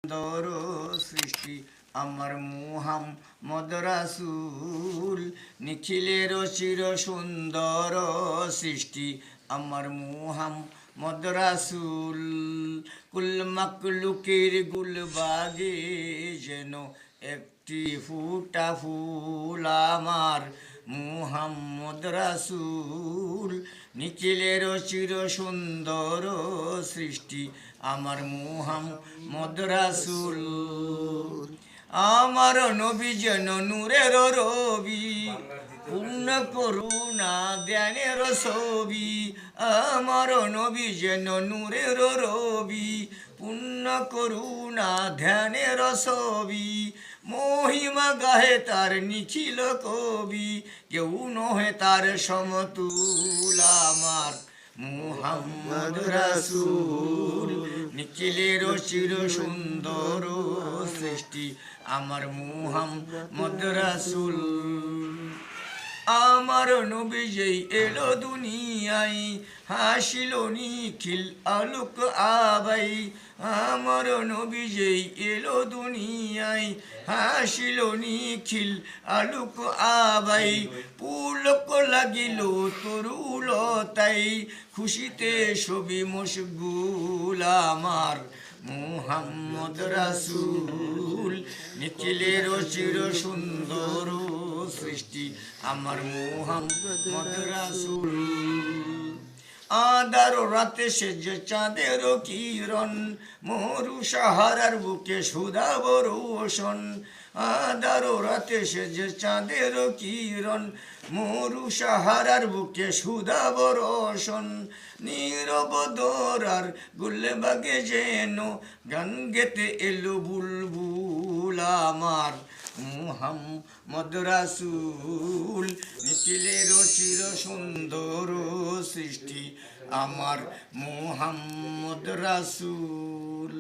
সুন্দর সৃষ্টি আমার মুহাম্মদ রাসূল, নিখিলের চির সুন্দর সৃষ্টি আমার মুহাম্মদ রাসূল। কুল মাকলুকের গুলবাগে যেন একটি ফুটা ফুল আমার মুহাম্মদ রাসূল, নিখিলের চির সুন্দর সৃষ্টি আমার মুহাম্মদ রাসূল। আমার নবী যেন নূরের রবি, পূর্ণ করুণা ধ্যানের ছবি। আমার নবী যেন নূরের রবি, পূর্ণ করুণা ধ্যানের ছবি। মহিমা গাহে তার নিখিল কবি, কেউ নহে তার সমতুল আমার মুহাম্মদ রাসূল, নিখিলের চির সুন্দর সৃষ্টি আমার মুহাম্মদ রাসূল। আমার নবী যেই এলো দুনিয়ায়, হাসিল নিখিল আলোক আবাই। আমার নবী যেই এলো দুনিয়ায়, হাসিল নিখিল আলোক আবাই। পুলক লাগিল তরুল তাই, খুশিতে সবই মশগুল আমার মুহাম্মদ রাসূল, নিখিলের চির সুন্দর সৃষ্টি আমার মুহাম্মদ রাসূল। আধার রাতে সেজে চাঁদের কিরণ, মরু সাহারার বুকে সুধা বরোষণ। আধার রাতে সেজে চাঁদের কিরণ, মরু সাহারার বুকে সুধা বরোষণ। নীরব দরার গুলবাগে যেন গান গেতে এলো বুলবুল আমার মুহাম্মদ রাসূল, নিখিলের চির সুন্দর সৃষ্টি আমার মুহাম্মদ রাসূল।